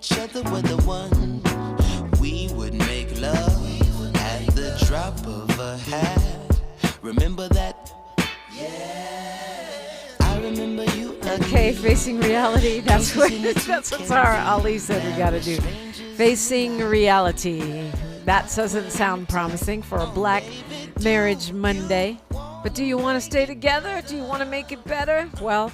each other were the one. We would make love at the drop of a hat. Remember that? Yeah. I remember you. Okay, facing reality. That's what Sarah Ali said we got to do. Facing reality. That doesn't sound promising for a Black Marriage Monday. But do you want to stay together? Do you want to make it better? Well,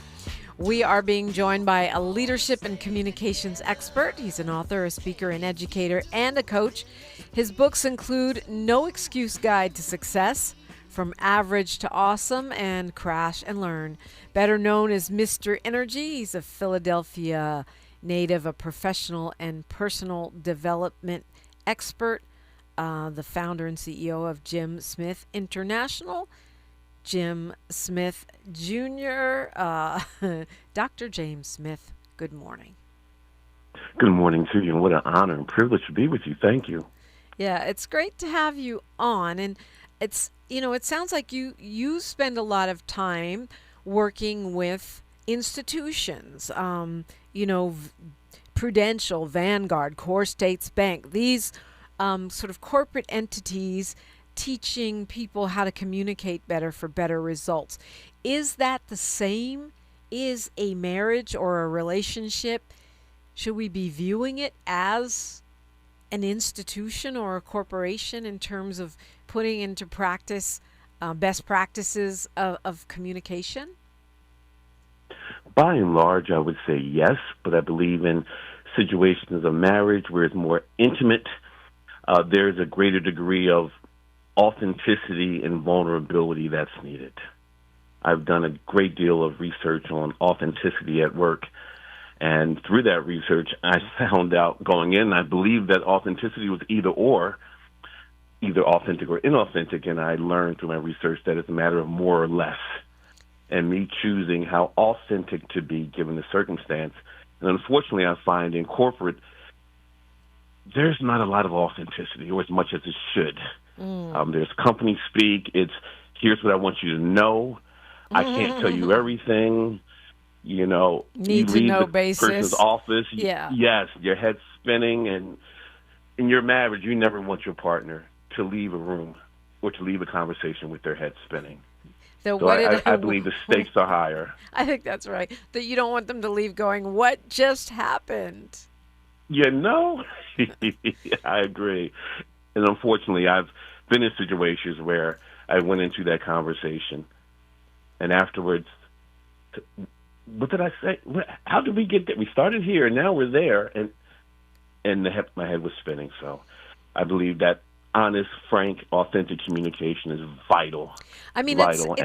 we are being joined by a leadership and communications expert. He's an author, a speaker, an educator, and a coach. His books include No Excuse Guide to Success, From Average to Awesome, and Crash and Learn. Better known as Mr. Energy, he's a Philadelphia native, a professional and personal development expert, the founder and CEO of Jim Smith International. Jim Smith Jr., Dr. James Smith, good morning. Good morning to you, and what an honor and privilege to be with you. Thank you. Yeah, it's great to have you on, and it's, it sounds like you spend a lot of time working with institutions, Prudential, Vanguard, Core States Bank, these sort of corporate entities teaching people how to communicate better for better results. Is that the same? Is a marriage or a relationship, should we be viewing it as an institution or a corporation in terms of putting into practice best practices of communication? By and large, I would say yes, but I believe in situations of marriage where it's more intimate, there's a greater degree of authenticity and vulnerability that's needed. I've done a great deal of research on authenticity at work, and through that research, I found out going in, I believe that authenticity was either authentic or inauthentic, and I learned through my research that it's a matter of more or less, and me choosing how authentic to be given the circumstance. And unfortunately, I find in corporate, there's not a lot of authenticity, or as much as it should. There's company speak. It's, here's what I want you to know. I can't tell you everything. Need you to leave know the basis. person's office. Yeah. Yes, your head's spinning. And in your marriage, you never want your partner to leave a room or to leave a conversation with their head spinning. So I believe the stakes are higher. I think that's right. That you don't want them to leave going, what just happened? I agree. And unfortunately, I've been in situations where I went into that conversation, and afterwards, what did I say? How did we get there? We started here, and now we're there, and my head was spinning. So I believe that honest, frank, authentic communication is vital. I mean, vital.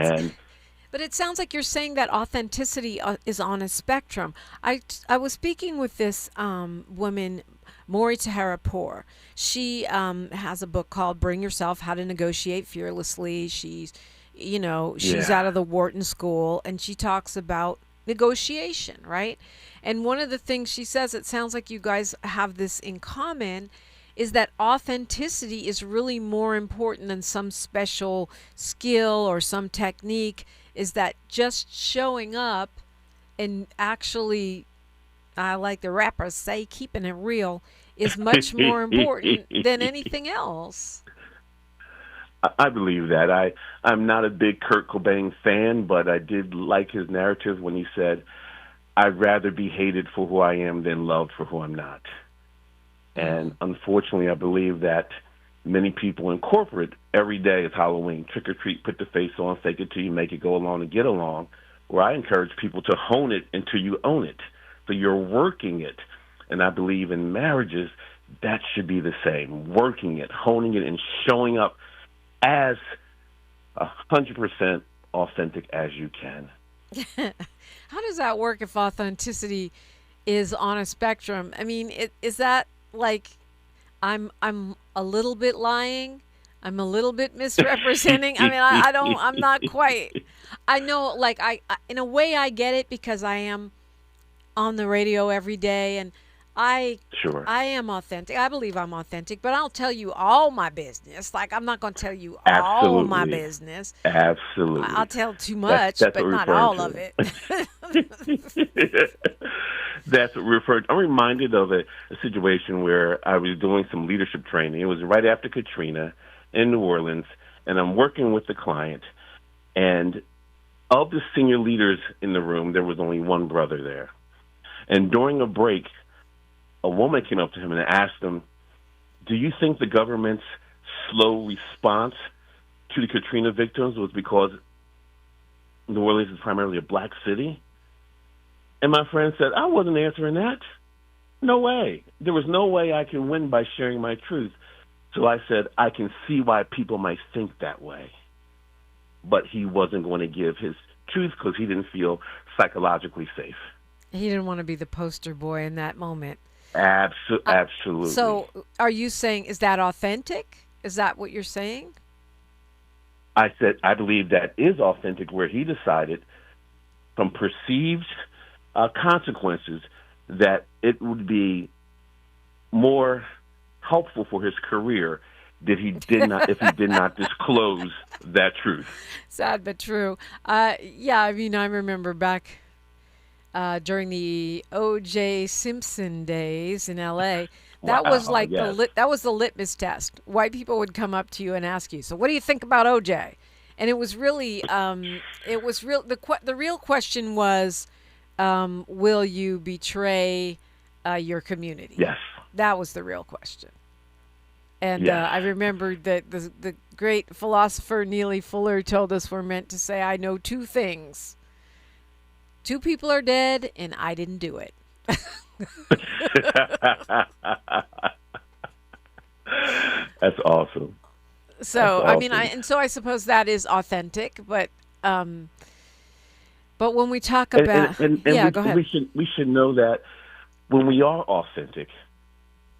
But it sounds like you're saying that authenticity is on a spectrum. I was speaking with this woman, Maury Taharapour. She has a book called Bring Yourself, How to Negotiate Fearlessly. She's out of the Wharton School, and she talks about negotiation, right? And one of the things she says, it sounds like you guys have this in common, is that authenticity is really more important than some special skill or some technique, is that just showing up and actually, I like the rappers say, keeping it real is much more important than anything else. I believe that. I'm not a big Kurt Cobain fan, but I did like his narrative when he said, I'd rather be hated for who I am than loved for who I'm not. And unfortunately, I believe that many people in corporate, every day is Halloween, trick or treat, put the face on, fake it till you make it, go along and get along, where I encourage people to hone it until you own it. So you're working it. And I believe in marriages, that should be the same, working it, honing it, and showing up as 100% authentic as you can. How does that work if authenticity is on a spectrum? I mean, is that like I'm a little bit lying? I'm a little bit misrepresenting. I mean, I'm not quite. I know, like, I in a way I get it because I am on the radio every day, and I am authentic. I believe I'm authentic, but I'll tell you all my business. Like, I'm not going to tell you all my business. Absolutely. I'll tell too much, that's but not all of it. That's what I'm reminded of a situation where I was doing some leadership training. It was right after Katrina in New Orleans, and I'm working with the client. And of the senior leaders in the room, there was only one brother there. And during a break, a woman came up to him and asked him, "Do you think the government's slow response to the Katrina victims was because New Orleans is primarily a black city?" And my friend said, "I wasn't answering that. No way. There was no way I can win by sharing my truth." So I said, "I can see why people might think that way." But he wasn't going to give his truth because he didn't feel psychologically safe. He didn't want to be the poster boy in that moment. Absolutely. So are you saying, is that authentic? Is that what you're saying? I said, I believe that is authentic, where he decided from perceived consequences that it would be more helpful for his career if he did not disclose that truth. Sad but true. Yeah, I mean, I remember back during the O.J. Simpson days in L.A. That was like yes. that was the litmus test. White people would come up to you and ask you, "So, what do you think about O.J.?" And it was really, the real question was, will you betray your community? Yes. That was the real question. And Yes. I remember that the great philosopher Neely Fuller told us we're meant to say, "I know two things. 2 people are dead, and I didn't do it." That's awesome. So, That's I mean, I suppose that is authentic, but when we talk about, go ahead. We should know that when we are authentic,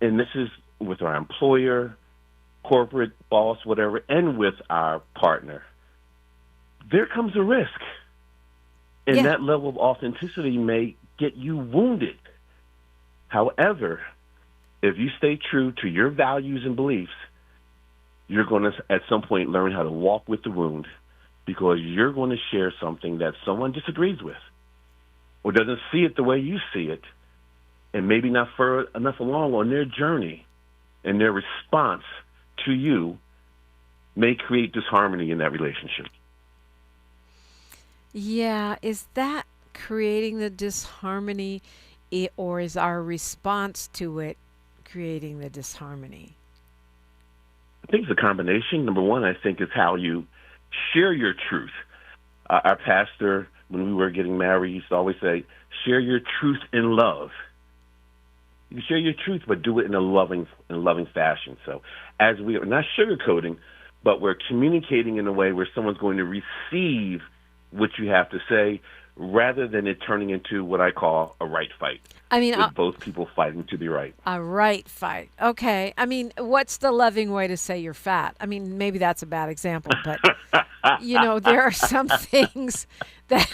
and this is with our employer, corporate boss, whatever, and with our partner, there comes a risk. And that level of authenticity may get you wounded. However, if you stay true to your values and beliefs, you're going to, at some point, learn how to walk with the wound, because you're going to share something that someone disagrees with or doesn't see it the way you see it, and maybe not far enough along on their journey, and their response to you may create disharmony in that relationship. Yeah, is that creating the disharmony, or is our response to it creating the disharmony? I think it's a combination. Number one, I think, is how you share your truth. Our pastor, when we were getting married, used to always say, "Share your truth in love." You share your truth, but do it in a loving fashion. So as we are not sugarcoating, but we're communicating in a way where someone's going to receive what you have to say, rather than it turning into what I call a right fight. I mean, with both people fighting to be right. A right fight. Okay. I mean, what's the loving way to say you're fat? I mean, maybe that's a bad example, but there are some things that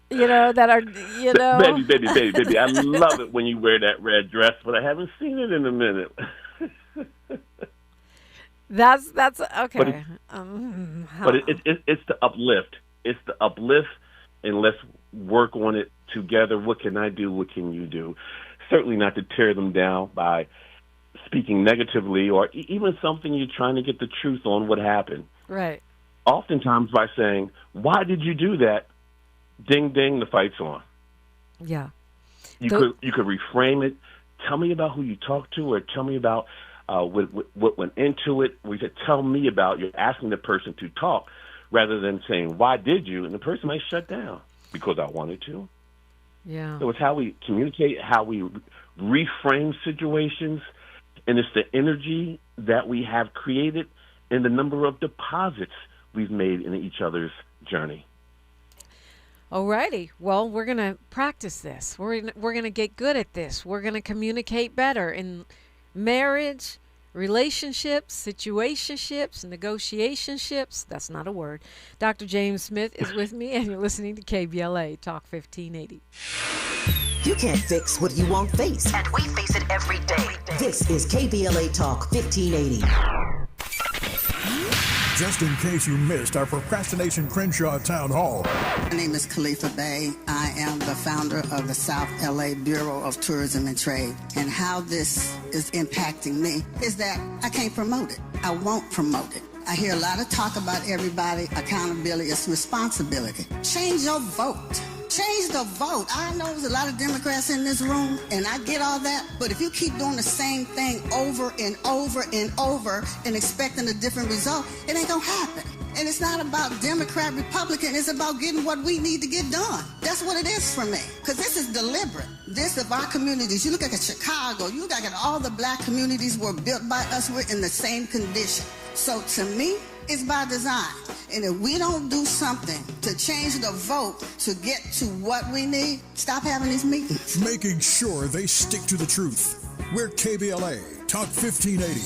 that are, Baby. I love it when you wear that red dress, but I haven't seen it in a minute. That's okay. But it's the uplift. It's the uplift, and let's work on it together. What can I do? What can you do? Certainly not to tear them down by speaking negatively, or even something you're trying to get the truth on what happened. Right. Oftentimes by saying, "Why did you do that?" Ding, ding, the fight's on. Yeah. You could reframe it. Tell me about who you talked to, or tell me about what went into it. We said, tell me about, you're asking the person to talk, rather than saying, "Why did you?" And the person might shut down, "Because I wanted to." Yeah. So it's how we communicate, how we reframe situations, and it's the energy that we have created and the number of deposits we've made in each other's journey. Alrighty. Well, we're going to practice this. We're going to get good at this. We're going to communicate better in marriage, relationships, situationships, negotiationships. That's not a word. Dr. James Smith is with me, and you're listening to KBLA Talk 1580. You can't fix what you won't face. And we face it every day. This is KBLA Talk 1580. Just in case you missed our Procrastination Crenshaw Town Hall. My name is Khalifa Bey. I am the founder of the South LA Bureau of Tourism and Trade. And how this is impacting me is that I can't promote it. I won't promote it. I hear a lot of talk about everybody. Accountability is responsibility. Change your vote. Change the vote. I know there's a lot of Democrats in this room, and I get all that, but if you keep doing the same thing over and over and over and expecting a different result, it ain't gonna happen. And it's not about Democrat, Republican, it's about getting what we need to get done. That's what it is for me, because this is deliberate. This of our communities, you look at Chicago, you look at all the black communities were built by us, we're in the same condition. So to me, it's by design. And if we don't do something to change the vote to get to what we need, stop having these meetings. Making sure they stick to the truth. We're KBLA Talk 1580.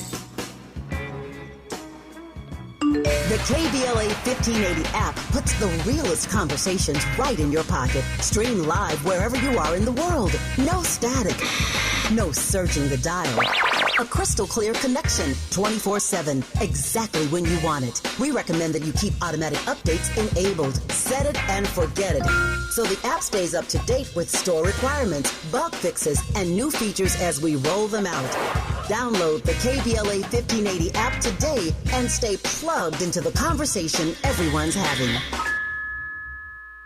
The KBLA 1580 app puts the realest conversations right in your pocket. Stream live wherever you are in the world. No static. No searching the dial. A crystal clear connection 24/7, exactly when you want it. We recommend that you keep automatic updates enabled. Set it and forget it. So the app stays up to date with store requirements, bug fixes, and new features as we roll them out. Download the KBLA 1580 app today and stay plugged into the conversation everyone's having.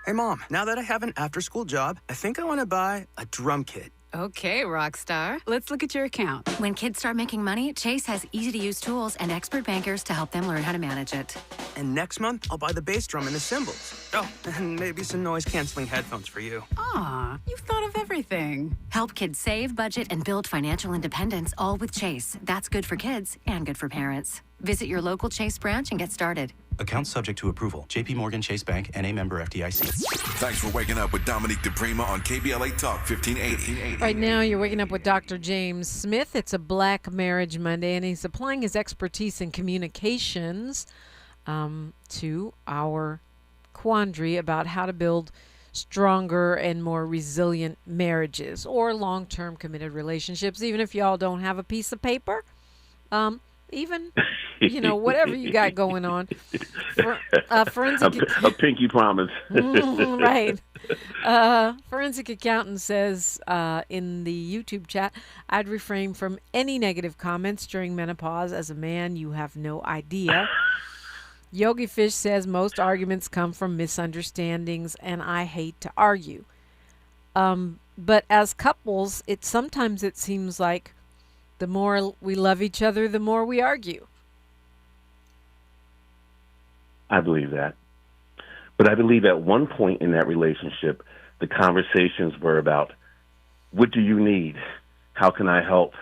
Hey, Mom, now that I have an after-school job, I think I want to buy a drum kit. Okay, rock star. Let's look at your account. When kids start making money, Chase has easy-to-use tools and expert bankers to help them learn how to manage it. And next month, I'll buy the bass drum and the cymbals. Oh, and maybe some noise-canceling headphones for you. Aw, you've thought of everything. Help kids save, budget, and build financial independence, all with Chase. That's good for kids and good for parents. Visit your local Chase branch and get started. Account subject to approval. J.P. Morgan Chase Bank, N.A. member FDIC. Thanks for waking up with Dominique DiPrima on KBLA Talk 1580. Right now, you're waking up with Dr. James Smith. It's a Black Marriage Monday, and he's applying his expertise in communications to our quandary about how to build stronger and more resilient marriages or long-term committed relationships, even if y'all don't have a piece of paper. Even, whatever you got going on. Forensic a pinky promise. Right. Forensic accountant says in the YouTube chat, I'd refrain from any negative comments during menopause. As a man, you have no idea. Yogi Fish says most arguments come from misunderstandings, and I hate to argue. But as couples, sometimes it seems like the more we love each other, the more we argue. I believe that. But I believe at one point in that relationship, the conversations were about, what do you need? How can I help?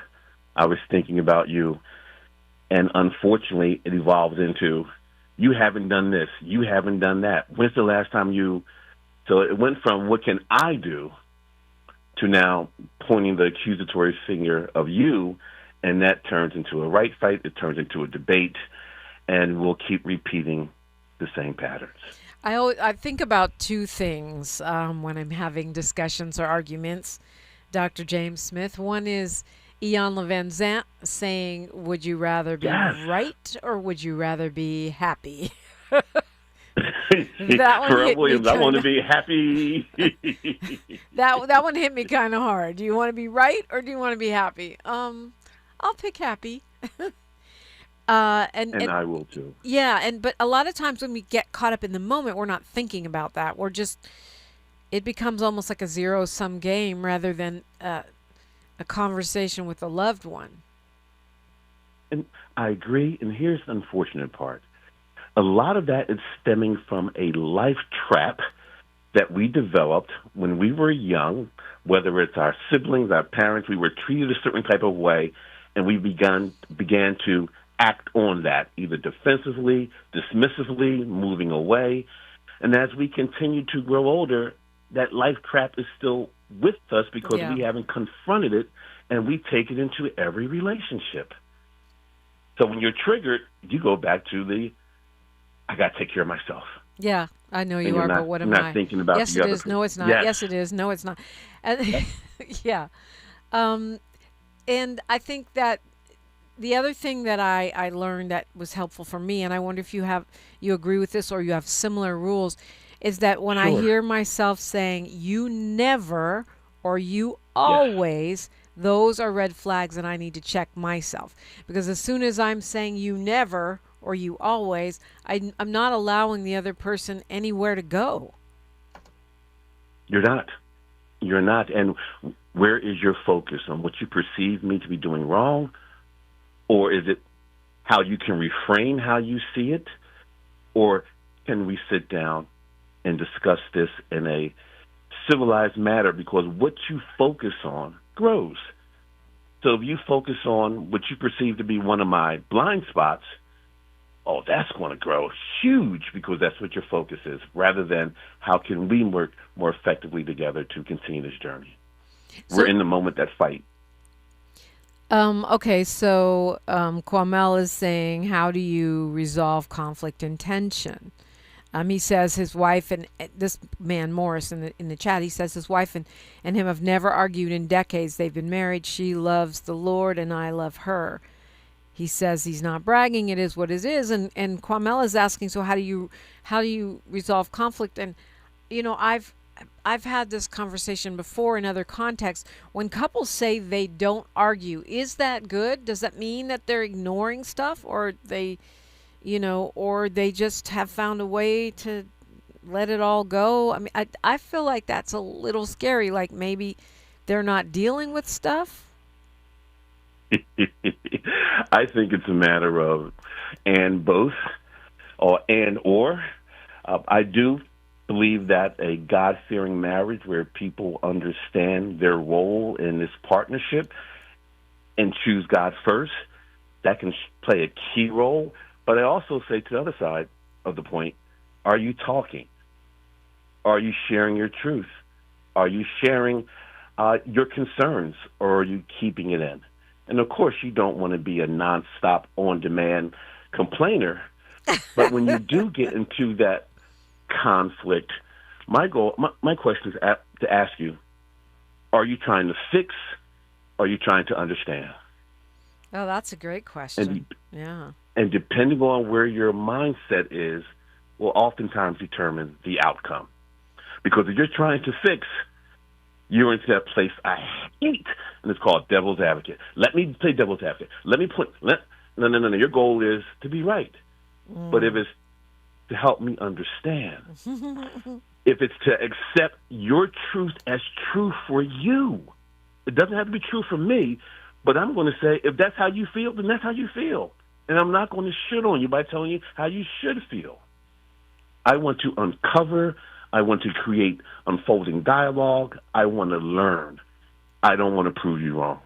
I was thinking about you. And unfortunately, it evolved into, you haven't done this. You haven't done that. When's the last time you... So it went from, what can I do, to now pointing the accusatory finger of you, and that turns into a right fight. It turns into a debate, and we'll keep repeating the same patterns. I think about two things when I'm having discussions or arguments, Dr. James Smith. One is Ian Levanzant saying, would you rather be right or would you rather be happy? Pharrell Williams, I want to be happy. that one hit me kind of hard. Do you want to be right or do you want to be happy? I'll pick happy. And I will too. Yeah, but a lot of times when we get caught up in the moment, we're not thinking about that. It becomes almost like a zero-sum game rather than a conversation with a loved one. And I agree, and here's the unfortunate part. A lot of that is stemming from a life trap that we developed when we were young, whether it's our siblings, our parents, we were treated a certain type of way, and we began to act on that, either defensively, dismissively, moving away. And as we continue to grow older, that life trap is still with us because we haven't confronted it, and we take it into every relationship. So when you're triggered, you go back to I got to take care of myself. Yeah, I know you are, but what am I? Not thinking about yes, the other it is. No, it's not. Yes. Yes, it is. No, it's not. And, yeah. And I think that the other thing that I learned that was helpful for me, and I wonder if you agree with this or you have similar rules, is that when I Sure. hear myself saying "you never" or "you Yes. always," those are red flags, and I need to check myself, because as soon as I'm saying "you never" or "you always," I'm not allowing the other person anywhere to go. You're not. You're not. And where is your focus? On what you perceive me to be doing wrong? Or is it how you can reframe how you see it? Or can we sit down and discuss this in a civilized manner? Because what you focus on grows. So if you focus on what you perceive to be one of my blind spots, oh, that's going to grow huge, because that's what your focus is, rather than how can we work more effectively together to continue this journey. We're in the moment, that fight. Okay, so Kwamel is saying, how do you resolve conflict and tension? He says his wife and this man Morris in the chat, he says his wife and him have never argued in decades. They've been married. She loves the Lord and I love her. He says he's not bragging. It is what it is. And Kwamel is asking, so how do you resolve conflict? And I've had this conversation before in other contexts. When couples say they don't argue, is that good? Does that mean that they're ignoring stuff, or or they just have found a way to let it all go? I mean, I feel like that's a little scary. Like maybe they're not dealing with stuff. I think it's a matter of and both, or. I do believe that a God-fearing marriage where people understand their role in this partnership and choose God first, that can play a key role. But I also say to the other side of the point, are you talking? Are you sharing your truth? Are you sharing your concerns, or are you keeping it in? And, of course, you don't want to be a nonstop, on-demand complainer. But when you do get into that conflict, my question is to ask you, are you trying to fix, or are you trying to understand? Oh, that's a great question. Yeah. And depending on where your mindset is, will oftentimes determine the outcome. Because if you're trying to fix, you're into that place I hate, and it's called devil's advocate. Let me play devil's advocate. No. Your goal is to be right. But if it's to help me understand, if it's to accept your truth as true for you, it doesn't have to be true for me, but I'm going to say, if that's how you feel, then that's how you feel. And I'm not going to shit on you by telling you how you should feel. I want to uncover. I want to create unfolding dialogue. I want to learn. I don't want to prove you wrong.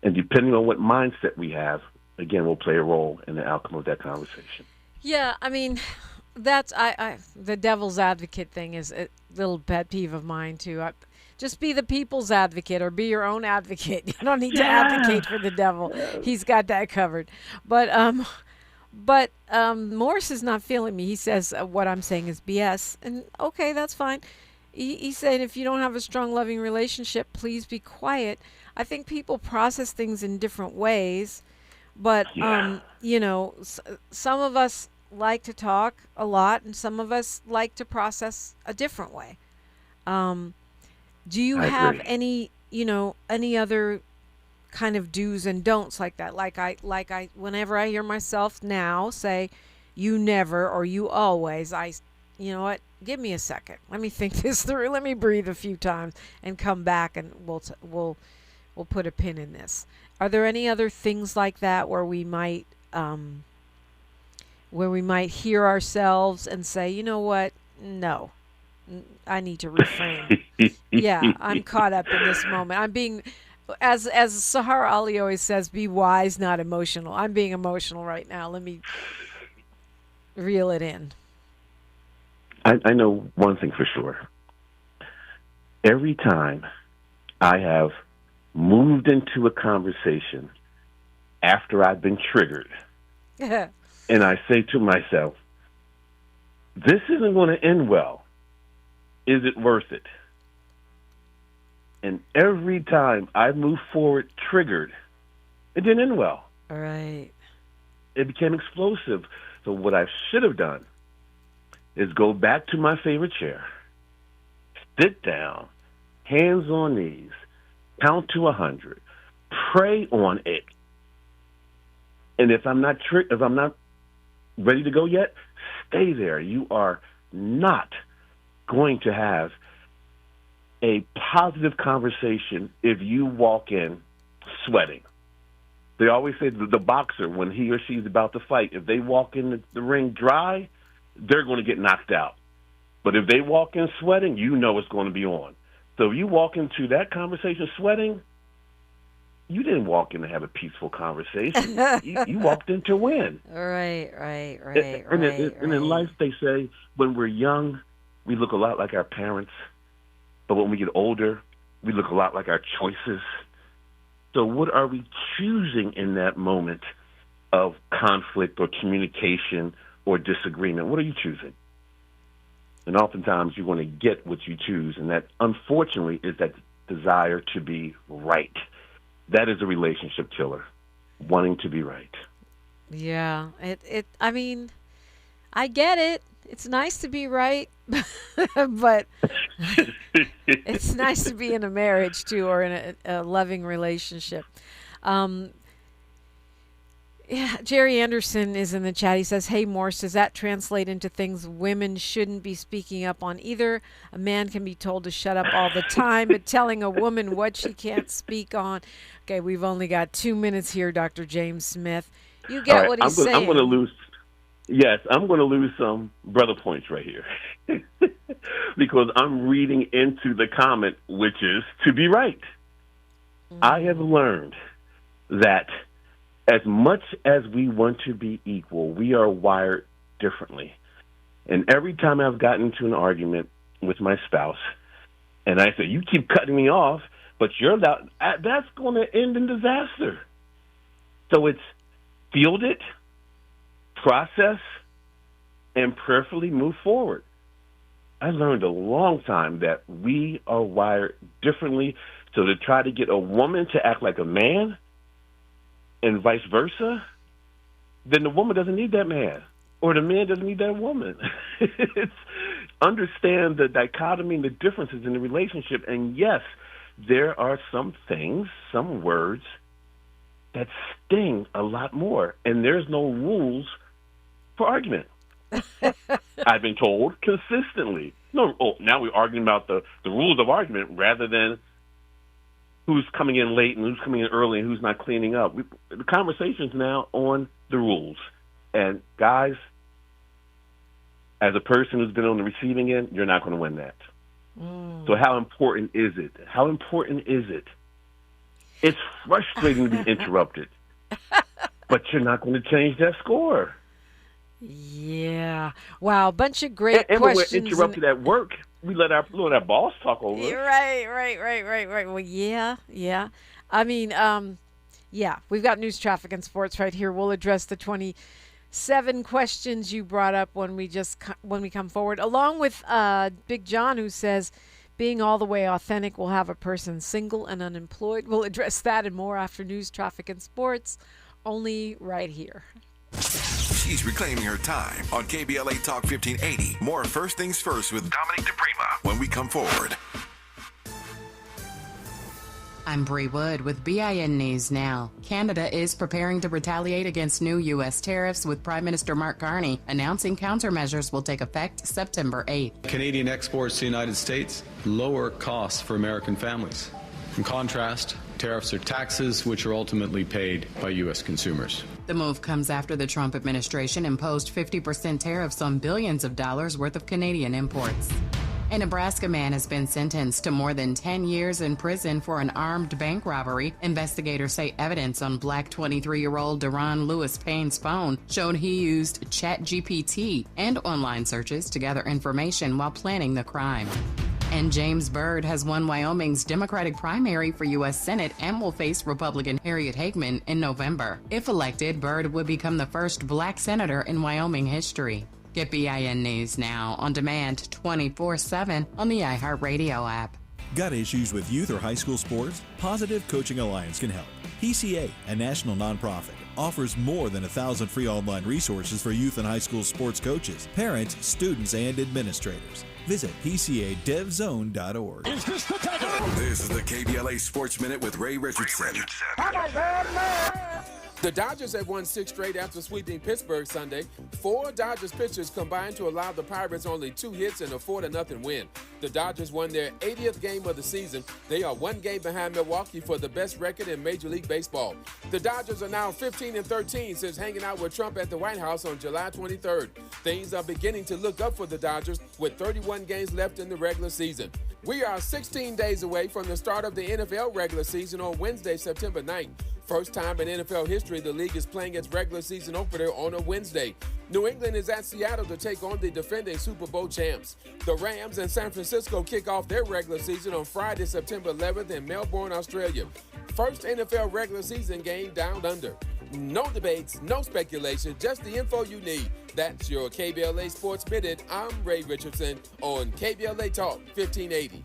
And depending on what mindset we have, again, will play a role in the outcome of that conversation. Yeah, I mean, that's the devil's advocate thing is a little pet peeve of mine too. Just be the people's advocate, or be your own advocate. You don't need to advocate for the devil. He's got that covered. But Morris is not feeling me. He says what I'm saying is BS, and okay, that's fine. He's saying if you don't have a strong, loving relationship, please be quiet. I think people process things in different ways, but some of us like to talk a lot, and some of us like to process a different way. Do you have any other kind of do's and don'ts like that? Like I, whenever I hear myself now say, "You never" or "you always," you know what? Give me a second. Let me think this through. Let me breathe a few times and come back, and we'll put a pin in this. Are there any other things like that where we might hear ourselves and say, you know what? No, I need to reframe. Yeah, I'm caught up in this moment. I'm being, as Sahar Ali always says, be wise, not emotional. I'm being emotional right now. Let me reel it in. I know one thing for sure. Every time I have moved into a conversation after I've been triggered, and I say to myself, this isn't going to end well. Is it worth it? And every time I move forward triggered, it didn't end well. All right. It became explosive. So what I should have done is go back to my favorite chair, sit down, hands on knees, count to 100, pray on it. And if I'm not ready to go yet, stay there. You are not going to have a positive conversation if you walk in sweating. They always say the boxer, when he or she's about to fight, if they walk in the ring dry, they're going to get knocked out. But if they walk in sweating, you know it's going to be on. So if you walk into that conversation sweating, you didn't walk in to have a peaceful conversation. you walked in to win. Right. And in life, they say when we're young, we look a lot like our parents. But when we get older, we look a lot like our choices. So what are we choosing in that moment of conflict or communication or disagreement? What are you choosing? And oftentimes you're going to get what you choose, and that, unfortunately, is that desire to be right. That is a relationship killer, wanting to be right. Yeah. I mean, I get it. It's nice to be right, but it's nice to be in a marriage, too, or in a loving relationship. Yeah, Jerry Anderson is in the chat. He says, hey, Morse, does that translate into things women shouldn't be speaking up on either? A man can be told to shut up all the time, but telling a woman what she can't speak on. Okay, we've only got 2 minutes here, Dr. James Smith. You get what he's saying. I'm going to lose. Yes, I'm going to lose some brother points right here because I'm reading into the comment, which is to be right. I have learned that as much as we want to be equal, we are wired differently. And every time I've gotten into an argument with my spouse, and I say, you keep cutting me off, but you're not, that's going to end in disaster. So it's field it, process, and prayerfully move forward. I learned a long time that we are wired differently. So to try to get a woman to act like a man and vice versa, then the woman doesn't need that man, or the man doesn't need that woman. It's understand the dichotomy and the differences in the relationship. And yes, there are some things, some words that sting a lot more, and there's no rules for argument. I've been told consistently. Now we're arguing about the rules of argument rather than who's coming in late and who's coming in early and who's not cleaning up. The conversation's now on the rules. And guys, as a person who's been on the receiving end, you're not going to win that. So how important is it? How important is it? It's frustrating to be interrupted, but you're not going to change that score. Yeah. Wow. A bunch of great and questions. When we're interrupted at work, we let our boss talk over us. Right. Well, yeah. I mean, yeah, we've got news, traffic, and sports right here. We'll address the 27 questions you brought up when we come forward, along with Big John, who says, being all the way authentic will have a person single and unemployed. We'll address that and more after news, traffic, and sports, only right here. She's reclaiming her time on KBLA Talk 1580. More First Things First with Dominique DiPrima when we come forward. I'm Bree Wood with BIN News Now. Canada is preparing to retaliate against new U.S. tariffs, with Prime Minister Mark Carney announcing countermeasures will take effect September 8th. Canadian exports to the United States lower costs for American families. In contrast, tariffs are taxes which are ultimately paid by U.S. consumers. The move comes after the Trump administration imposed 50% tariffs on billions of dollars worth of Canadian imports. A Nebraska man has been sentenced to more than 10 years in prison for an armed bank robbery. Investigators say evidence on Black 23-year-old Deron Lewis Payne's phone showed he used ChatGPT and online searches to gather information while planning the crime. And James Byrd has won Wyoming's Democratic primary for U.S. Senate and will face Republican Harriet Hageman in November. If elected, Byrd would become the first black senator in Wyoming history. Get BIN News Now on demand 24/7 on the iHeartRadio app. Got issues with youth or high school sports? Positive Coaching Alliance can help. PCA, a national nonprofit, offers more than 1,000 free online resources for youth and high school sports coaches, parents, students, and administrators. Visit PCADevZone.org. This is the KBLA Sports Minute with Ray Richardson. The Dodgers have won 6 straight after sweeping Pittsburgh Sunday. 4 Dodgers pitchers combined to allow the Pirates only 2 hits and a 4-0 win. The Dodgers won their 80th game of the season. They are 1 game behind Milwaukee for the best record in Major League Baseball. The Dodgers are now 15-13 since hanging out with Trump at the White House on July 23rd. Things are beginning to look up for the Dodgers with 31 games left in the regular season. We are 16 days away from the start of the NFL regular season on Wednesday, September 9th. First time in NFL history, the league is playing its regular season opener on a Wednesday. New England is at Seattle to take on the defending Super Bowl champs. The Rams and San Francisco kick off their regular season on Friday, September 11th in Melbourne, Australia. First NFL regular season game down under. No debates, no speculation, just the info you need. That's your KBLA Sports Minute. I'm Ray Richardson on KBLA Talk 1580.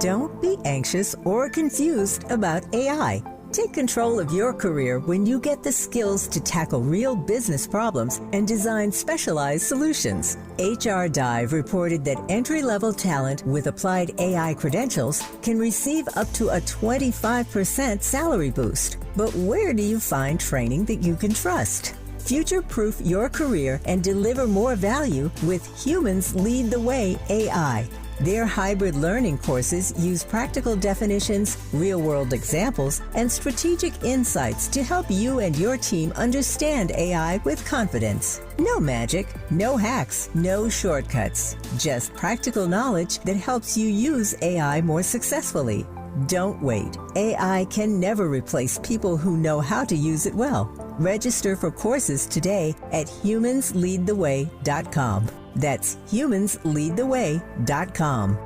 Don't be anxious or confused about AI. Take control of your career when you get the skills to tackle real business problems and design specialized solutions. HR Dive reported that entry-level talent with applied AI credentials can receive up to a 25% salary boost. But where do you find training that you can trust? Future-proof your career and deliver more value with Humans Lead the Way AI. Their hybrid learning courses use practical definitions, real-world examples, and strategic insights to help you and your team understand AI with confidence. No magic, no hacks, no shortcuts. Just practical knowledge that helps you use AI more successfully. Don't wait. AI can never replace people who know how to use it well. Register for courses today at humansleadtheway.com. That's humansleadtheway.com.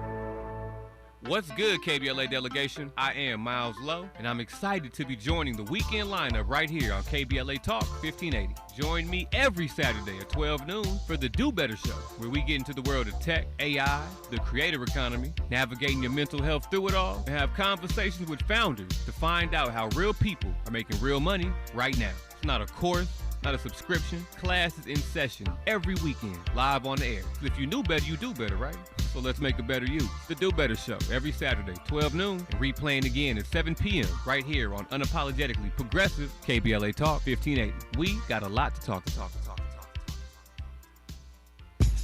What's good, KBLA delegation? I am Miles Lowe, and I'm excited to be joining the weekend lineup right here on KBLA Talk 1580. Join me every Saturday at 12 noon for the Do Better Show, where we get into the world of tech, AI, the creator economy, navigating your mental health through it all, and have conversations with founders to find out how real people are making real money right now. It's not a course, not a subscription. Class is in session every weekend, live on the air. So if you knew better, you do better, right? So let's make a better you. The Do Better Show, every Saturday, 12 noon, and replaying again at 7 p.m. right here on Unapologetically Progressive KBLA Talk 1580. We got a lot to talk.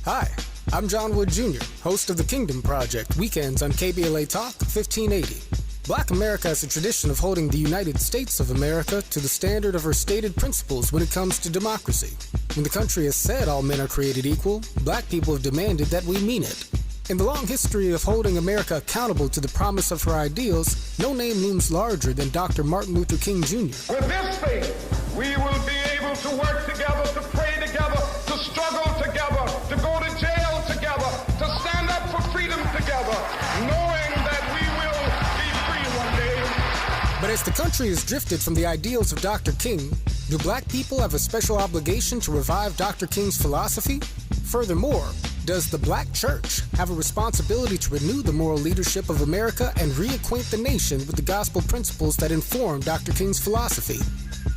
Hi, I'm John Wood Jr., host of The Kingdom Project, weekends on KBLA Talk 1580. Black America has a tradition of holding the United States of America to the standard of her stated principles when it comes to democracy. When the country has said all men are created equal, black people have demanded that we mean it. In the long history of holding America accountable to the promise of her ideals, no name looms larger than Dr. Martin Luther King Jr. With this faith, we will be able to work together, to pray together, to struggle together, to go to jail together, to stand up for freedom together, knowing that we will be free one day. But as the country has drifted from the ideals of Dr. King, do black people have a special obligation to revive Dr. King's philosophy? Furthermore, does the black church have a responsibility to renew the moral leadership of America and reacquaint the nation with the gospel principles that inform Dr. King's philosophy?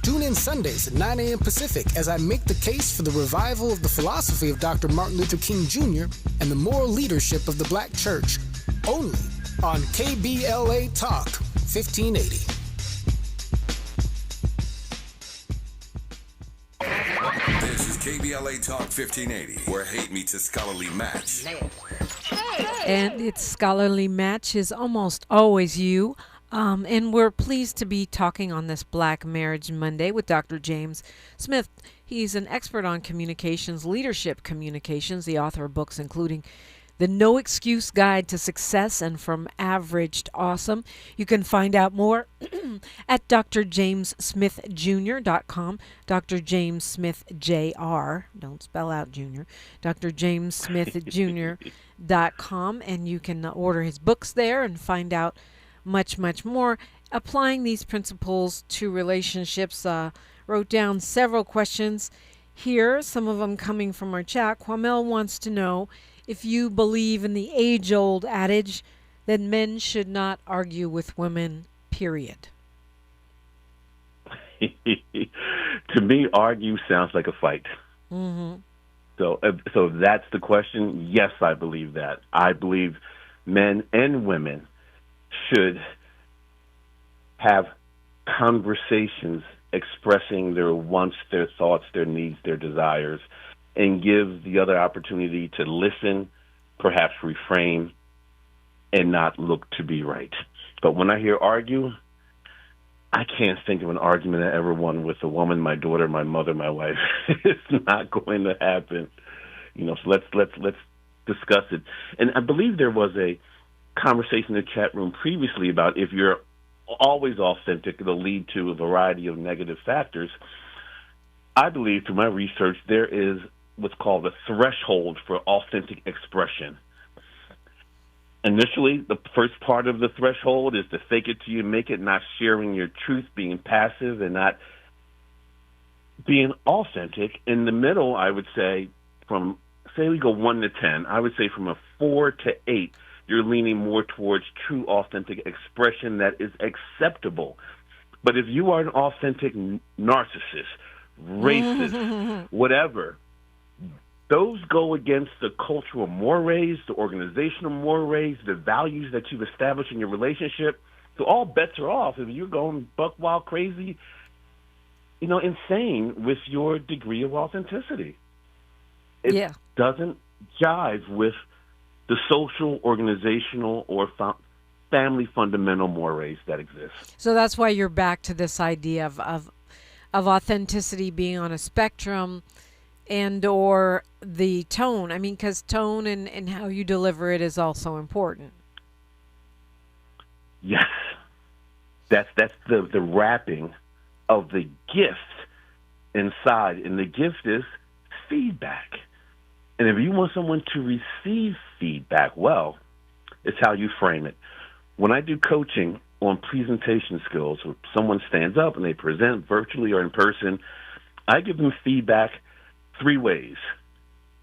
Tune in Sundays at 9 a.m. Pacific as I make the case for the revival of the philosophy of Dr. Martin Luther King Jr. and the moral leadership of the black church, only on KBLA Talk 1580. This is KBLA Talk 1580, where hate meets a scholarly match. And its scholarly match is almost always you. And we're pleased to be talking on this Black Marriage Monday with Dr. James Smith. He's an expert on communications, leadership communications, the author of books including The No Excuse Guide to Success and From Average to Awesome. You can find out more at drjamessmithjr.com, Dr. James Smith Jr., don't spell out junior, drjamessmithjr.com, and you can order his books there and find out much more. Applying these principles to relationships, wrote down several questions here, some of them coming from our chat. Kwamel wants to know if you believe in the age-old adage, then men should not argue with women, period. To me, argue sounds like a fight. Mm-hmm. So if that's the question, yes, I believe that. I believe men and women should have conversations expressing their wants, their thoughts, their needs, their desires, and give the other opportunity to listen, perhaps refrain, and not look to be right. But when I hear argue, I can't think of an argument I ever won with a woman, my daughter, my mother, my wife. It's not going to happen. So let's discuss it. And I believe there was a conversation in the chat room previously about if you're always authentic, it'll lead to a variety of negative factors. I believe through my research there is what's called a threshold for authentic expression. Initially, the first part of the threshold is to fake it till you make it, not sharing your truth, being passive, and not being authentic. In the middle, I would say say we go 1 to 10, I would say from a 4 to 8, you're leaning more towards true authentic expression that is acceptable. But if you are an authentic narcissist, racist, whatever, those go against the cultural mores, the organizational mores, the values that you've established in your relationship. So all bets are off if you're going buck wild crazy, insane with your degree of authenticity. It doesn't jive with the social, organizational, or family fundamental mores that exist. So that's why you're back to this idea of authenticity being on a spectrum and or the tone. I mean, because tone and how you deliver it is also important. Yes. That's the wrapping of the gift inside. And the gift is feedback. And if you want someone to receive feedback well, it's how you frame it. When I do coaching on presentation skills, when someone stands up and they present virtually or in person, I give them feedback 3 ways.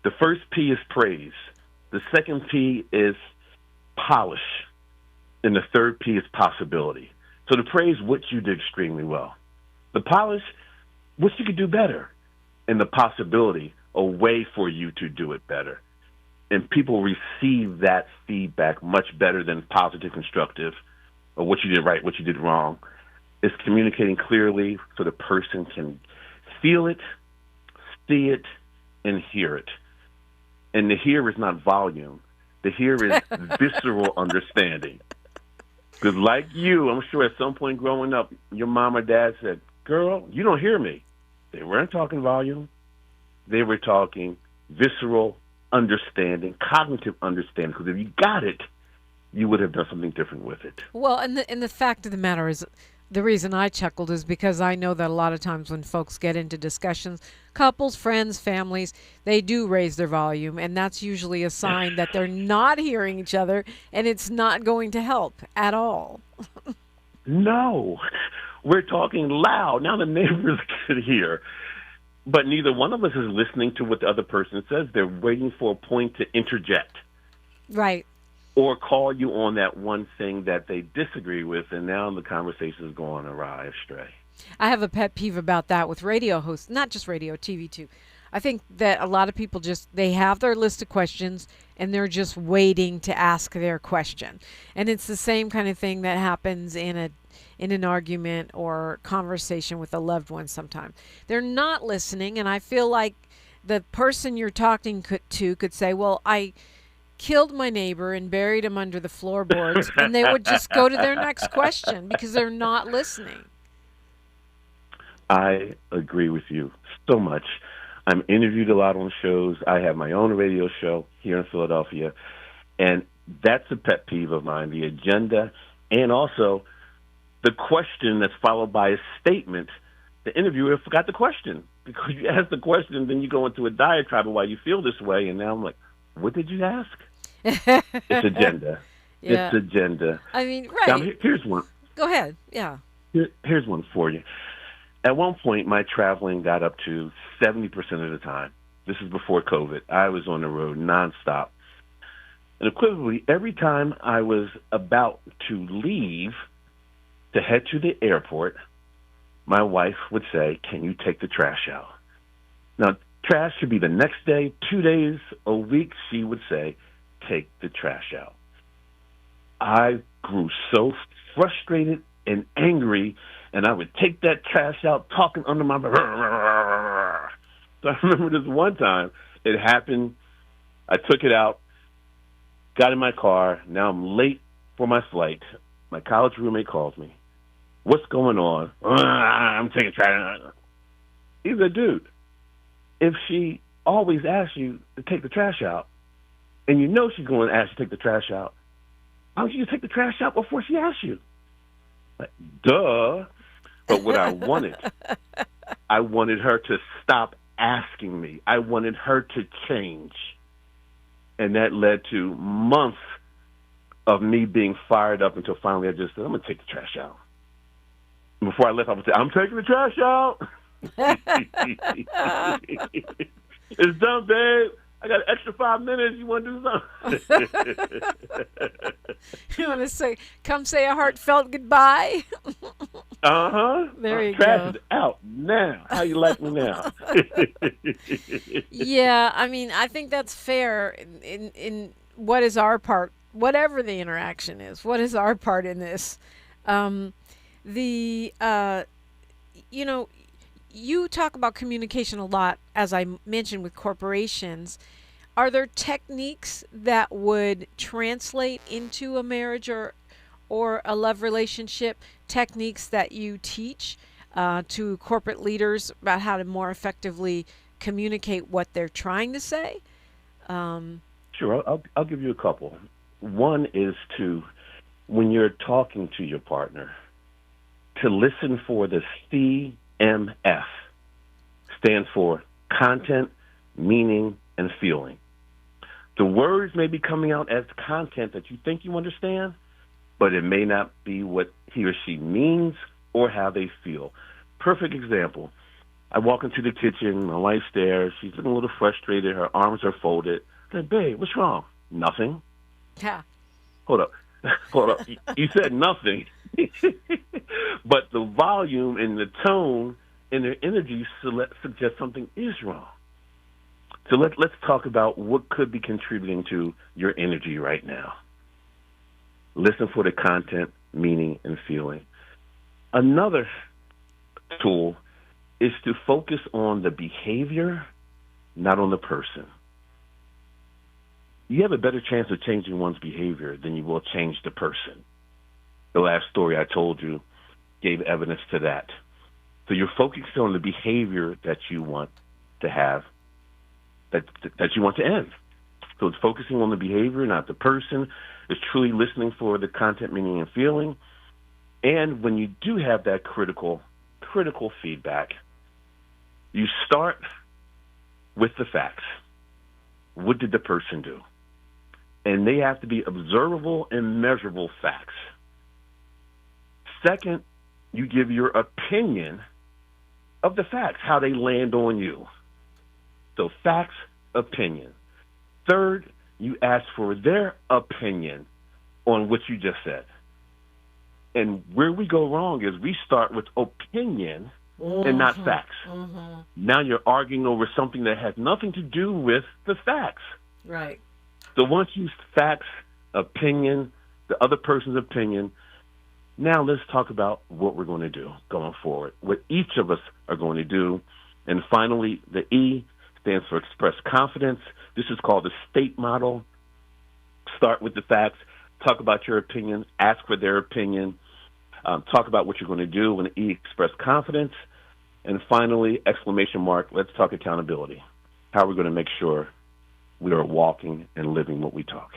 The first P is praise. The second P is polish. And the third P is possibility. So the praise, what you did extremely well. The polish, what you could do better. And the possibility, a way for you to do it better. And people receive that feedback much better than positive, constructive, or what you did right, what you did wrong. It's communicating clearly so the person can feel it, see it, and hear it. And the hear is not volume. The hear is visceral understanding. Because like you, I'm sure at some point growing up, your mom or dad said, "Girl, you don't hear me." They weren't talking volume. They were talking visceral understanding, cognitive understanding. Because if you got it, you would have done something different with it. Well, and the fact of the matter is, the reason I chuckled is because I know that a lot of times when folks get into discussions, couples, friends, families, they do raise their volume, and that's usually a sign that they're not hearing each other, and it's not going to help at all. No, we're talking loud. Now the neighbors could hear. But neither one of us is listening to what the other person says. They're waiting for a point to interject. Right. Or call you on that one thing that they disagree with, and now the conversation is going awry, astray. I have a pet peeve about that with radio hosts, not just radio, TV too. I think that a lot of people they have their list of questions, and they're just waiting to ask their question. And it's the same kind of thing that happens in an argument or conversation with a loved one sometimes. They're not listening, and I feel like the person you're talking to could say, well, I killed my neighbor and buried him under the floorboards, and they would just go to their next question because they're not listening. I agree with you so much. I'm interviewed a lot on shows. I have my own radio show here in Philadelphia, and that's a pet peeve of mine, the agenda, and also the question that's followed by a statement. The interviewer forgot the question. Because you ask the question, then you go into a diatribe of why you feel this way, and now I'm like, what did you ask? It's agenda. Yeah. It's agenda. I mean, right. Now, here's one. Go ahead. Yeah. Here's one for you. At one point, my traveling got up to 70% of the time. This is before COVID. I was on the road nonstop. And equivalently, every time I was about to leave to head to the airport, my wife would say, "Can you take the trash out?" Now, trash should be the next day, 2 days, a week. She would say, "Take the trash out." I grew so frustrated and angry, and I would take that trash out, talking under my breath. So I remember this one time, it happened. I took it out, got in my car. Now I'm late for my flight. My college roommate calls me. "What's going on?" "I'm taking trash out." He's a dude. If she always asks you to take the trash out, and you know she's going to ask you to take the trash out, why don't you just take the trash out before she asks you? Like, duh. But what I wanted her to stop asking me. I wanted her to change. And that led to months of me being fired up until finally I just said, "I'm going to take the trash out." And before I left, I would say, "I'm taking the trash out." It's done, babe. I got an extra 5 minutes. You want to do something? You want to come say a heartfelt goodbye? There you trash go. is out now. How you like me now? Yeah, I mean, I think that's fair. In what is our part, whatever the interaction is, what is our part in this? You talk about communication a lot, as I mentioned, with corporations. Are there techniques that would translate into a marriage or a love relationship, techniques that you teach to corporate leaders about how to more effectively communicate what they're trying to say? Sure, I'll give you a couple. One is to, when you're talking to your partner, to listen for the CMF. Stands for content, meaning, and feeling. The words may be coming out as content that you think you understand, but it may not be what he or she means or how they feel. Perfect example. I walk into the kitchen, my wife's there, she's looking a little frustrated, her arms are folded. I said, "Babe, what's wrong?" "Nothing." Yeah. Hold up. You said nothing. But the volume and the tone and their energy suggest something is wrong. So let's talk about what could be contributing to your energy right now. Listen for the content, meaning, and feeling. Another tool is to focus on the behavior, not on the person. You have a better chance of changing one's behavior than you will change the person. The last story I told you gave evidence to that. So you're focused on the behavior that you want to have, that you want to end. So it's focusing on the behavior, not the person. It's truly listening for the content, meaning, and feeling. And when you do have that critical feedback, you start with the facts. What did the person do? And they have to be observable and measurable facts. Second, you give your opinion of the facts, how they land on you. So facts, opinion. Third, you ask for their opinion on what you just said. And where we go wrong is we start with opinion and not facts. Now you're arguing over something that has nothing to do with the facts. Right. So once you facts, opinion, the other person's opinion, now let's talk about what we're going to do going forward, what each of us are going to do. And finally, the E stands for express confidence. This is called the state model. Start with the facts, talk about your opinion, ask for their opinion, talk about what you're going to do. When the E, express confidence. And finally, exclamation mark, let's talk accountability. How are we going to make sure we are walking and living what we talk?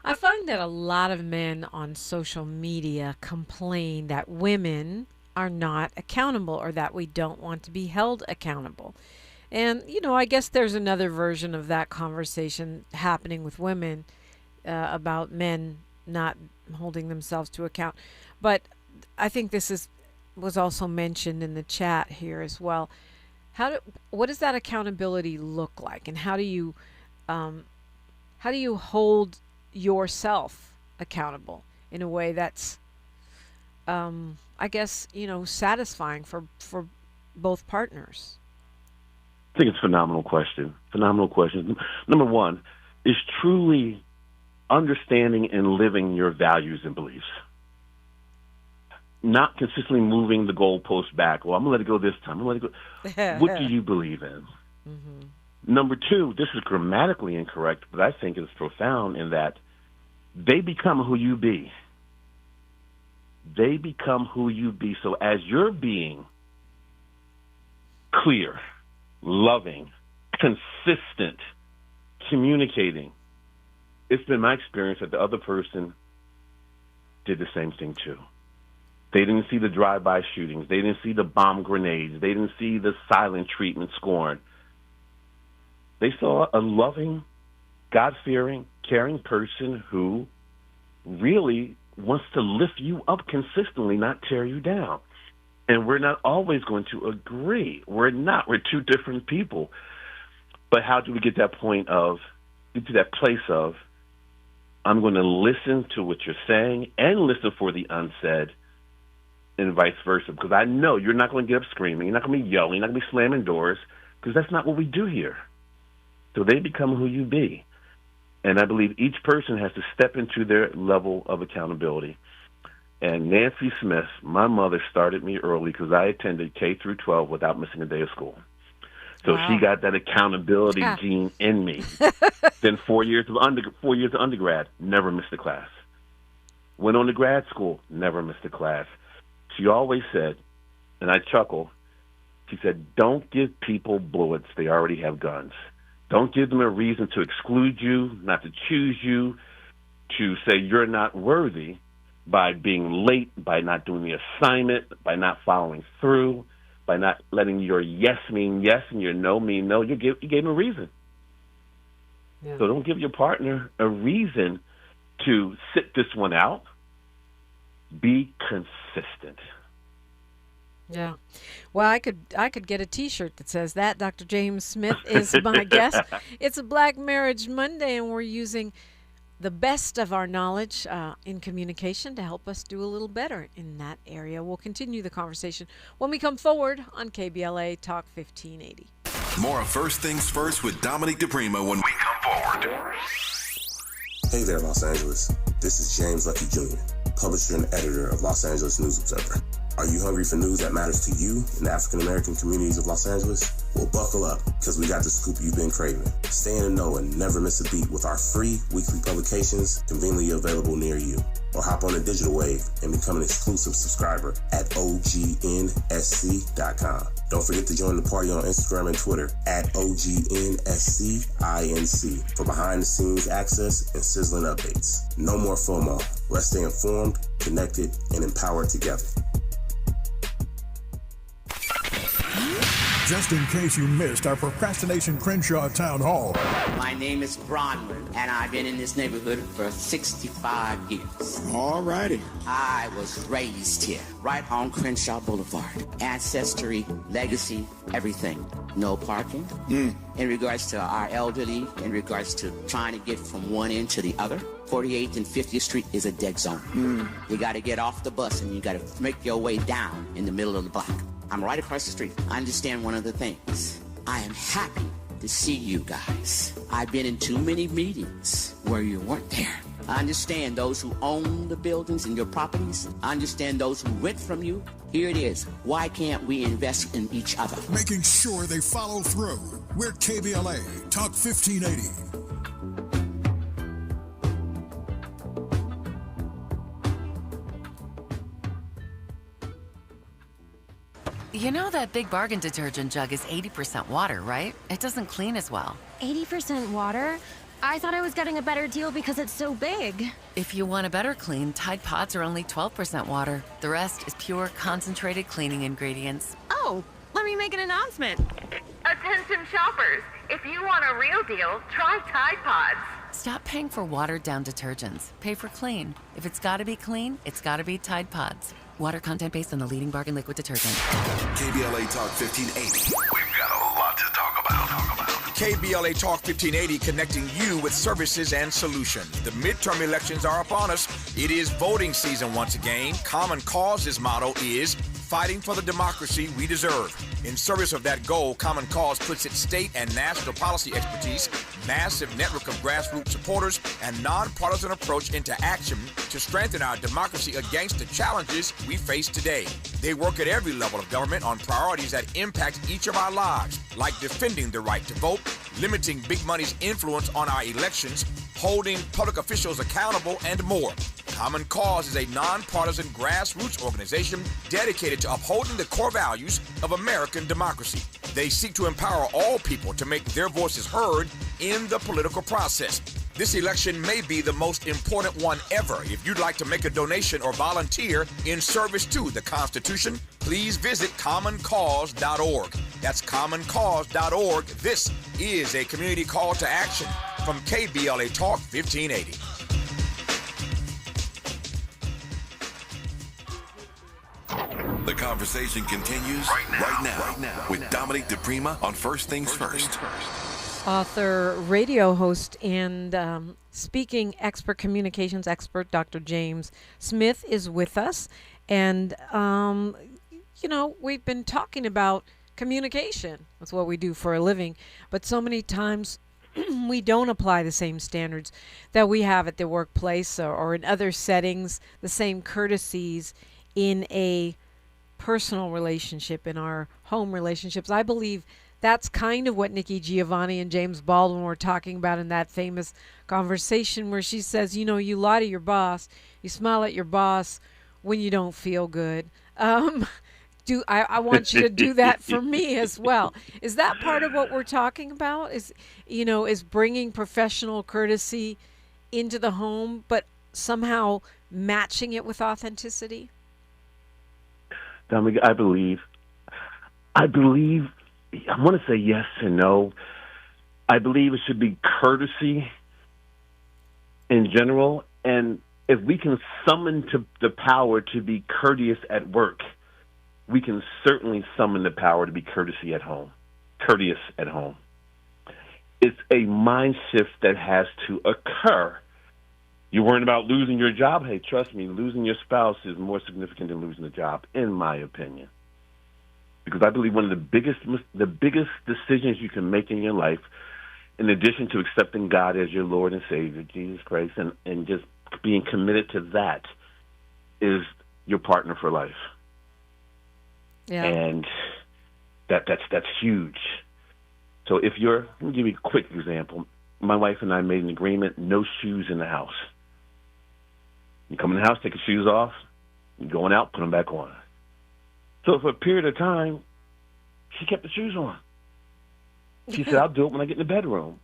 I find that a lot of men on social media complain that women are not accountable or that we don't want to be held accountable. And, I guess there's another version of that conversation happening with women about men not holding themselves to account. But I think this was also mentioned in the chat here as well. What does that accountability look like, and how hold yourself accountable in a way that's, I guess, satisfying for both partners? I think it's a phenomenal question. Phenomenal question. Number one is truly understanding and living your values and beliefs. Not consistently moving the goalpost back. Well, I'm going to let it go this time. I'm going to let it go. What do you believe in? Mm-hmm. Number two, this is grammatically incorrect, but I think it's profound in that they become who you be. They become who you be. So as you're being clear, loving, consistent, communicating, it's been my experience that the other person did the same thing too. They didn't see the drive-by shootings. They didn't see the bomb grenades. They didn't see the silent treatment scorn. They saw a loving, God-fearing, caring person who really wants to lift you up consistently, not tear you down. And we're not always going to agree. We're not. We're two different people. But how do we get to that place of, I'm going to listen to what you're saying and listen for the unsaid, and vice versa, because I know you're not going to get up screaming, you're not going to be yelling, you're not going to be slamming doors, because that's not what we do here. So they become who you be. And I believe each person has to step into their level of accountability. And Nancy Smith, my mother, started me early because I attended K through 12 without missing a day of school. So Wow. she got that accountability gene in me. Then 4 years of undergrad, never missed a class. Went on to grad school, never missed a class. She always said, and I chuckle, she said, don't give people bullets. They already have guns. Don't give them a reason to exclude you, not to choose you, to say you're not worthy by being late, by not doing the assignment, by not following through, by not letting your yes mean yes and your no mean no. You gave them a reason. Yeah. So don't give your partner a reason to sit this one out. Be consistent. Yeah. Well, I could get a T-shirt that says that. Dr. James Smith is my guest. It's a Black Marriage Monday, and we're using the best of our knowledge in communication to help us do a little better in that area. We'll continue the conversation when we come forward on KBLA Talk 1580. More of First Things First with Dominique DiPrima when we come forward. Hey there, Los Angeles. This is James Lucky Jr., publisher and editor of Los Angeles News Observer. Are you hungry for news that matters to you in the African-American communities of Los Angeles? Well, buckle up, because we got the scoop you've been craving. Stay in the know and never miss a beat with our free weekly publications conveniently available near you. Or hop on the digital wave and become an exclusive subscriber at OGNSC.com. Don't forget to join the party on Instagram and Twitter at OGNSCINC for behind-the-scenes access and sizzling updates. No more FOMO. Let's stay informed, connected, and empowered together. Just in case you missed our Procrastination Crenshaw Town Hall. My name is Bronwyn, and I've been in this neighborhood for 65 years. All righty. I was raised here, right on Crenshaw Boulevard. Ancestry, legacy, everything. No parking. In regards to our elderly, in regards to trying to get from one end to the other, 48th and 50th Street is a dead zone. You got to get off the bus, and you got to make your way down in the middle of the block. I'm right across the street. I understand one of the things. I am happy to see you guys. I've been in too many meetings where you weren't there. I understand those who own the buildings and your properties. I understand those who rent from you. Here it is. Why can't we invest in each other? Making sure they follow through. We're KBLA Talk 1580. You know that Big Bargain detergent jug is 80% water, right? It doesn't clean as well. 80% water? I thought I was getting a better deal because it's so big. If you want a better clean, Tide Pods are only 12% water. The rest is pure, concentrated cleaning ingredients. Oh, let me make an announcement. Attention shoppers, if you want a real deal, try Tide Pods. Stop paying for watered-down detergents. Pay for clean. If it's gotta be clean, it's gotta be Tide Pods. Water content based on the leading bargain liquid detergent. KBLA Talk 1580. We've got a lot to talk about. KBLA Talk 1580, connecting you with services and solutions. The midterm elections are upon us. It is voting season once again. Common Cause's motto is fighting for the democracy we deserve. In service of that goal, Common Cause puts its state and national policy expertise, massive network of grassroots supporters, and nonpartisan approach into action to strengthen our democracy against the challenges we face today. They work at every level of government on priorities that impact each of our lives, like defending the right to vote, limiting big money's influence on our elections, holding public officials accountable, and more. Common Cause is a nonpartisan grassroots organization dedicated to upholding the core values of American democracy. They seek to empower all people to make their voices heard in the political process. This election may be the most important one ever. If you'd like to make a donation or volunteer in service to the Constitution, please visit commoncause.org. That's commoncause.org. This is a community call to action from KBLA Talk 1580. The conversation continues right now with Dominique DiPrima on First Things First. Author, radio host, and speaking expert, communications expert, Dr. James Smith is with us. And, we've been talking about communication. That's what we do for a living. But so many times we don't apply the same standards that we have at the workplace or in other settings, the same courtesies in a personal relationship, in our home relationships. I believe that's kind of what Nikki Giovanni and James Baldwin were talking about in that famous conversation where she says, you lie to your boss, you smile at your boss when you don't feel good. I want you to do that for me as well. Is that part of what we're talking about? Is bringing professional courtesy into the home, but somehow matching it with authenticity? Dominic, I believe, I want to say yes and no. I believe it should be courtesy in general. And if we can summon to the power to be courteous at work, we can certainly summon the power to be courteous at home. It's a mind shift that has to occur. You're worrying about losing your job? Hey, trust me, losing your spouse is more significant than losing the job, in my opinion. Because I believe one of the biggest decisions you can make in your life, in addition to accepting God as your Lord and Savior, Jesus Christ, and just being committed to that, is your partner for life. Yeah. And that's huge. So let me give you a quick example. My wife and I made an agreement, no shoes in the house. You come in the house, take your shoes off, you're going out, put them back on. So for a period of time, she kept the shoes on. She said, I'll do it when I get in the bedroom.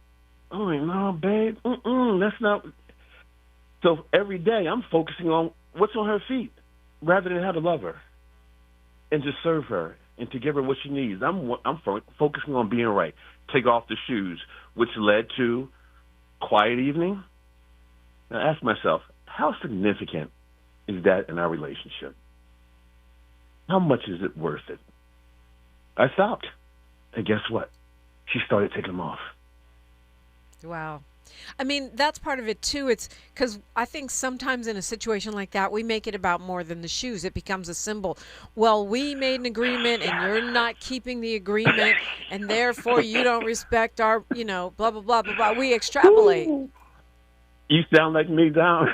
I'm like, no, babe, that's not. So every day I'm focusing on what's on her feet rather than how to love her and to serve her and to give her what she needs. I'm focusing on being right. Take off the shoes, which led to quiet evening. Now ask myself, how significant is that in our relationship? How much is it worth it? I stopped. And guess what? She started taking them off. Wow. I mean, that's part of it, too. It's because I think sometimes in a situation like that, we make it about more than the shoes. It becomes a symbol. Well, we made an agreement, and you're not keeping the agreement, and therefore you don't respect our, blah, blah, blah, blah, blah. We extrapolate. You sound like me, Don.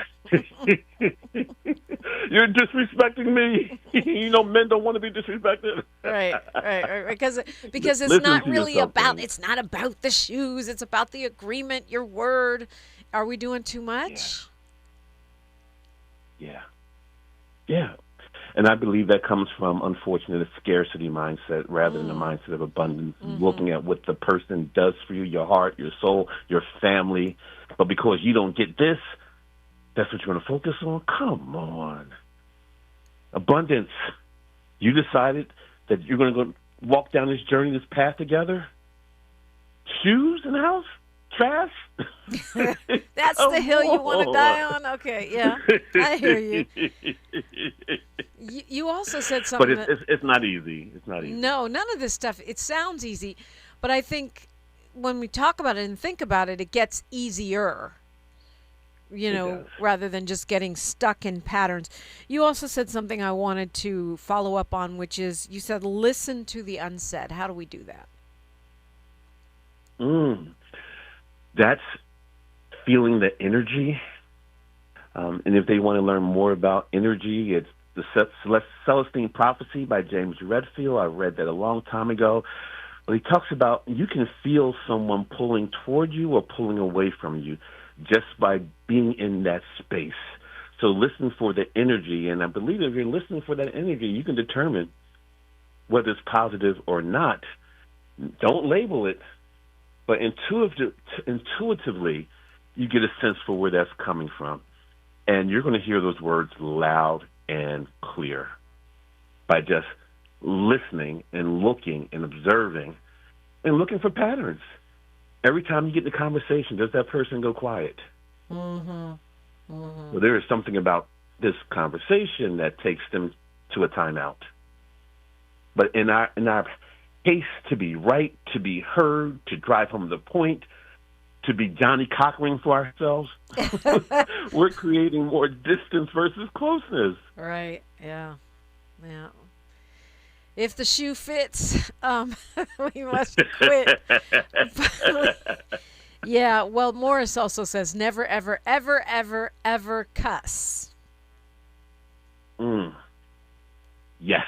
You're disrespecting me. Men don't want to be disrespected. Right. Because it's not really about. It's not about the shoes. It's about the agreement, your word. Are we doing too much? Yeah. And I believe that comes from, unfortunately, a scarcity mindset rather than a mindset of abundance. Looking at what the person does for you, your heart, your soul, your family. But because you don't get this, that's what you're going to focus on? Come on. Abundance. You decided that you're going to go walk down this journey, this path together? Shoes in the house? Trash? That's the hill you want to die on? Okay, yeah. I hear you. You also said something. But it's not easy. It's not easy. No, none of this stuff. It sounds easy. But I think when we talk about it and think about it, it gets easier, rather than just getting stuck in patterns. You also said something I wanted to follow up on, which is you said listen to the unsaid. How do we do that? That's feeling the energy. And if they want to learn more about energy, it's the Celestine Prophecy by James Redfield. I read that a long time ago. But he talks about you can feel someone pulling toward you or pulling away from you just by being in that space. So listen for the energy. And I believe if you're listening for that energy, you can determine whether it's positive or not. Don't label it, but intuitively, you get a sense for where that's coming from. And you're going to hear those words loud and clear by just listening and looking and observing and looking for patterns. Every time you get in a conversation, does that person go quiet? Well, there is something about this conversation that takes them to a timeout. But in our haste to be right, to be heard, to drive home the point, to be Johnny Cochran for ourselves, we're creating more distance versus closeness. Right. Yeah. If the shoe fits, we must quit. Yeah. Well, Morris also says never, ever, ever, ever, ever cuss. Yes.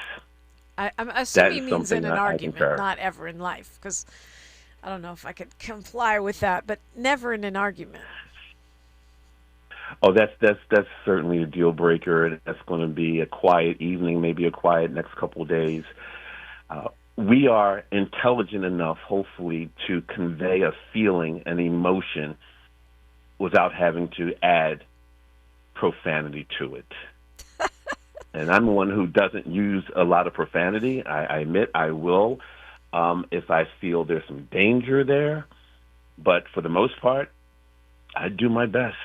I'm assuming he means in an argument, not ever in life, because I don't know if I could comply with that, but never in an argument. Oh, that's certainly a deal breaker, and that's going to be a quiet evening, maybe a quiet next couple of days. We are intelligent enough, hopefully, to convey a feeling, an emotion, without having to add profanity to it. And I'm one who doesn't use a lot of profanity. I admit I will if I feel there's some danger there. But for the most part, I do my best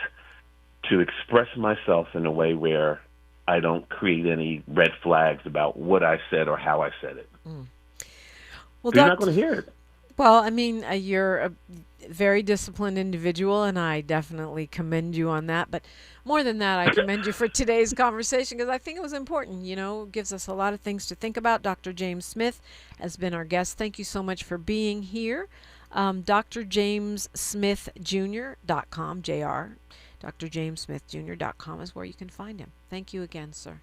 to express myself in a way where I don't create any red flags about what I said or how I said it. Well, you're not going to hear it. Well, I mean, you're a very disciplined individual, and I definitely commend you on that. But more than that, I commend you for today's conversation, because I think it was important. It gives us a lot of things to think about. Dr. James Smith has been our guest. Thank you so much for being here. drjamessmithjr.com, JR. drjamessmithjr.com is where you can find him. Thank you again, sir.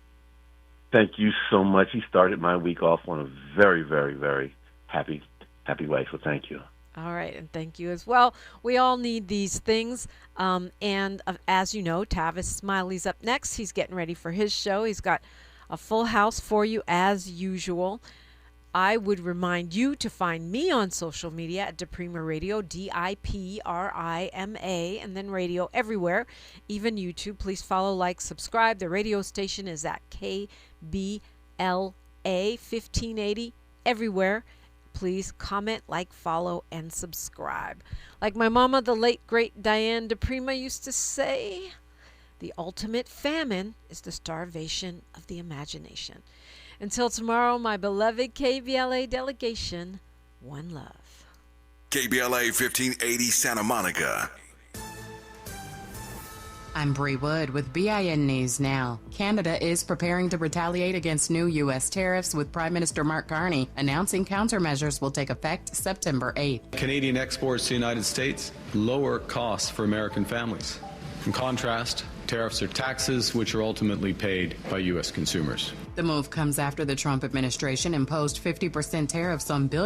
Thank you so much. He started my week off on a very, very, very happy way, so thank you. All right, and thank you as well. We all need these things. And as you know, Tavis Smiley's up next. He's getting ready for his show. He's got a full house for you as usual. I would remind you to find me on social media at DiPrima Radio, DiPrima, and then radio everywhere, even YouTube. Please follow, like, subscribe. The radio station is at KBLA 1580 everywhere. Please comment, like, follow, and subscribe. Like my mama, the late, great Diane DiPrima, used to say, the ultimate famine is the starvation of the imagination. Until tomorrow, my beloved KBLA delegation, one love. KBLA 1580 Santa Monica. I'm Bree Wood with BIN News Now. Canada is preparing to retaliate against new U.S. tariffs, with Prime Minister Mark Carney announcing countermeasures will take effect September 8th. Canadian exports to the United States lower costs for American families. In contrast, tariffs are taxes which are ultimately paid by U.S. consumers. The move comes after the Trump administration imposed 50% tariffs on billions